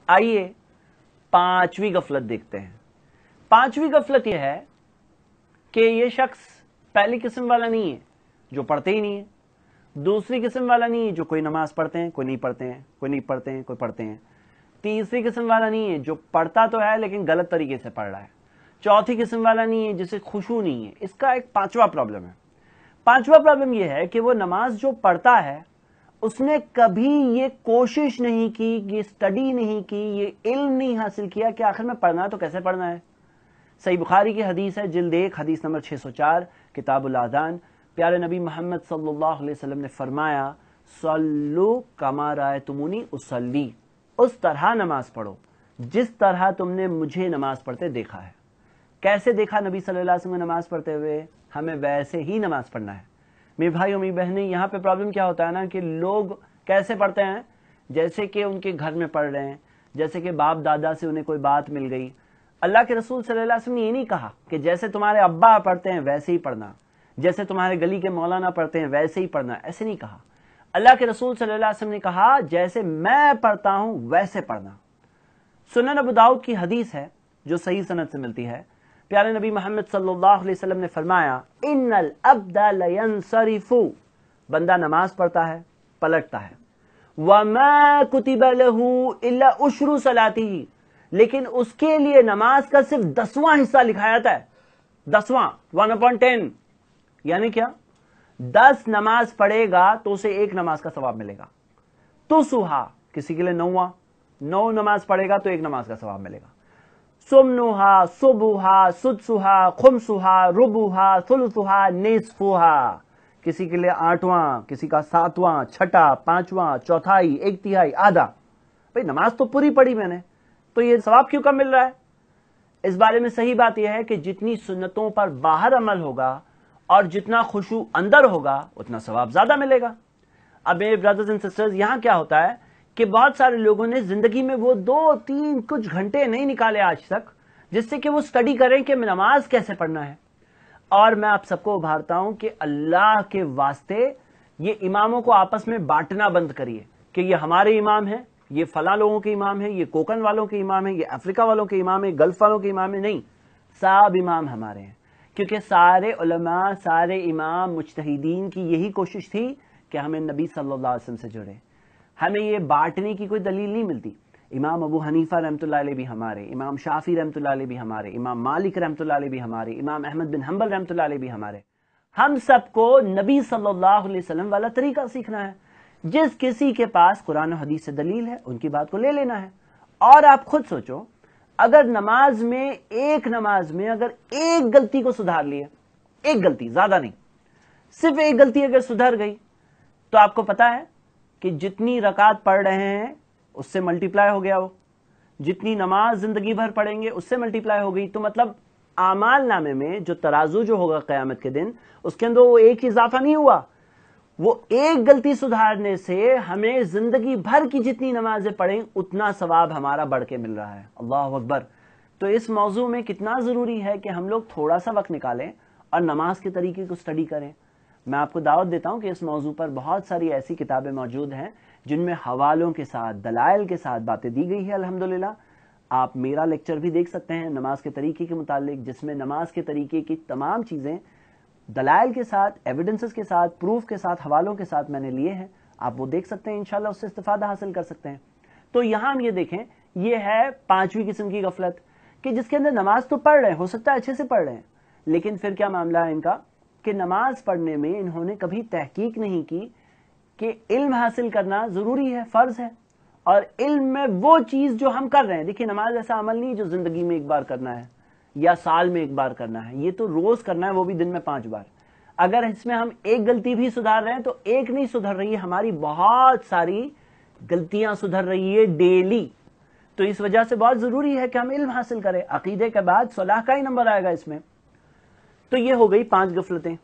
आइए पांचवी गफलत देखते हैं। पांचवी गफलत यह है कि ये शख्स पहली किस्म वाला नहीं है जो पढ़ते ही नहीं है, दूसरी किस्म वाला नहीं है जो कोई नमाज पढ़ते हैं कोई नहीं पढ़ते हैं, कोई नहीं पढ़ते हैं कोई पढ़ते हैं, तीसरी किस्म वाला नहीं है जो पढ़ता तो है लेकिन गलत तरीके से पढ़ रहा है, चौथी किस्म वाला नहीं है जिसे खुशू नहीं है। इसका एक पांचवा प्रॉब्लम है। पांचवा प्रॉब्लम यह है कि वो नमाज जो पढ़ता है उसने कभी ये कोशिश नहीं की, ये स्टडी नहीं की, ये इल्म नहीं हासिल किया कि आखिर में पढ़ना है तो कैसे पढ़ना है। सही बुखारी की हदीस है, जिल्द 1 हदीस नंबर 604, किताबुल आज़ान। प्यारे नबी मोहम्मद सल्लल्लाहु अलैहि वसल्लम ने फरमाया, सल्लू कमा रायतुमूनी उसल्ली, उस तरह नमाज पढ़ो जिस तरह तुमने मुझे नमाज पढ़ते देखा है। कैसे देखा नबी सल्लल्लाहु अलैहि वसल्लम नमाज पढ़ते हुए? हमें वैसे ही नमाज पढ़ना है। मेरे भाइयों मेरी बहनें, यहाँ पे प्रॉब्लम क्या होता है ना कि लोग कैसे पढ़ते हैं, जैसे कि उनके घर में पढ़ रहे हैं, जैसे कि बाप दादा से उन्हें कोई बात मिल गई। अल्लाह के रसूल सल्लल्लाहु अलैहि वसल्लम ने ये नहीं कहा कि जैसे तुम्हारे अब्बा पढ़ते हैं वैसे ही पढ़ना, जैसे तुम्हारे गली के मौलाना पढ़ते हैं वैसे ही पढ़ना, ऐसे नहीं कहा। अल्लाह के रसूल सल्लल्लाहु अलैहि वसल्लम ने कहा जैसे मैं पढ़ता हूं वैसे पढ़ना। सुनन अबू दाऊद की हदीस है जो सही सनद से मिलती है। प्यारे नबी मोहम्मद सल्लल्लाहु अलैहि वसल्लम ने फरमाया, इन्नल अब्दा लयंसरिफु, बंदा नमाज पढ़ता है पलटता है, वमा कुतिबा लहू इल्ला उश्रु सलातिही, लेकिन उसके लिए नमाज का सिर्फ 10वां हिस्सा लिखा जाता है। 10वां 1/10 यानी क्या? 10 नमाज पढ़ेगा तो उसे 1 नमाज का सवाब मिलेगा। तो सुहा किसी के लिए 9 नमाज पढ़ेगा तो 1 नमाज का सवाब मिलेगा। सुमनुहा सुबुहा सुदसुहा खुमसुहा रुबुहा सुलसुहा निस्फुहा, किसी के लिए 8वां, किसी का 7वां, छठा, 5वां, चौथाई, 1/3, आधा। भाई नमाज तो पूरी पढ़ी मैंने, तो ये सवाब क्यों कम मिल रहा है? इस बारे में सही बात यह है कि जितनी सुन्नतों पर बाहर अमल होगा और जितना खुशू अंदर होगा उतना सवाब ज्यादा मिलेगा। अब मेरे ब्रदर्स एंड सिस्टर्स, यहां क्या होता है कि बहुत सारे लोगों ने जिंदगी में वो 2-3 कुछ घंटे नहीं निकाले आज तक जिससे कि वो स्टडी करें कि नमाज कैसे पढ़ना है। और मैं आप सबको उभारता हूं कि अल्लाह के वास्ते ये इमामों को आपस में बांटना बंद करिए कि ये हमारे इमाम हैं, ये फला लोगों के इमाम हैं, ये कोकन वालों के इमाम हैं, ये अफ्रीका वालों के इमाम हैं, गल्फ वालों के इमाम हैं। नहीं, सब इमाम हमारे हैं, क्योंकि सारे उलमा, सारे इमाम, मुज्तहिदीन की यही कोशिश थी कि हमें नबी सल्लल्लाहु अलैहि वसल्लम से जुड़े। हमें ये बांटने की कोई दलील नहीं मिलती। इमाम अबू हनीफा रहमतुल्लाह अलैह भी हमारे, इमाम शाफी रहमतुल्लाह अलैह भी हमारे, इमाम मालिक रहमतुल्लाह अलैह भी हमारे, इमाम अहमद बिन हंबल रहमतुल्लाह अलैह भी हमारे। हम सबको नबी सल्लल्लाहु अलैहि वसल्लम वाला तरीका सीखना है। जिस किसी के पास कुरान और हदीस से दलील है उनकी बात को ले लेना है। और आप खुद सोचो, अगर नमाज में अगर एक गलती को सुधार लिया, एक गलती, ज्यादा नहीं, सिर्फ एक गलती अगर सुधर गई, तो आपको पता है कि जितनी रकात पढ़ रहे हैं उससे मल्टीप्लाई हो गया, वो जितनी नमाज जिंदगी भर पढ़ेंगे उससे मल्टीप्लाई हो गई। तो मतलब आमाल नामे में जो तराजू जो होगा क़यामत के दिन, उसके अंदर वो एक ही इजाफा नहीं हुआ, वो एक गलती सुधारने से हमें जिंदगी भर की जितनी नमाजें पढ़ें उतना सवाब हमारा बढ़ के मिल रहा है। अल्लाह अकबर। तो इस मौजू में कितना जरूरी है कि हम लोग थोड़ा सा वक्त निकालें और नमाज के तरीके को स्टडी करें। मैं आपको दावत देता हूं कि इस मौजू पर बहुत सारी ऐसी किताबें मौजूद हैं जिनमें हवालों के साथ, दलाइल के साथ बातें दी गई है। अल्हम्दुलिल्लाह आप मेरा लेक्चर भी देख सकते हैं नमाज के तरीके के मुतालिक, जिसमें नमाज के तरीके की तमाम चीजें दलाइल के साथ, एविडेंसेस के साथ, प्रूफ के साथ, हवालों के साथ मैंने लिए हैं। आप वो देख सकते हैं, इंशाल्लाह उससे इस्तिफादा हासिल कर सकते हैं। तो यहां हम ये देखें, ये है पांचवी किस्म की गफलत कि जिसके अंदर नमाज तो पढ़ रहे हैं, हो सकता है अच्छे से पढ़ रहे हैं, लेकिन फिर क्या मामला है इनका कि नमाज पढ़ने में इन्होंने कभी तहकीक नहीं की कि इल्म हासिल करना जरूरी है, फर्ज है। और इल्म में वो चीज जो हम कर रहे हैं, देखिए नमाज ऐसा अमल नहीं जो जिंदगी में एक बार करना है या साल में एक बार करना है, ये तो रोज करना है, वो भी दिन में 5 बार। अगर इसमें हम एक गलती भी सुधार रहे हैं तो एक नहीं सुधर रही है, हमारी बहुत सारी गलतियां सुधर रही है डेली। तो इस वजह से बहुत जरूरी है कि हम इल्म हासिल करें। अकीदे के बाद सलाह का ही नंबर आएगा इसमें। तो ये हो गई 5 गफलतें।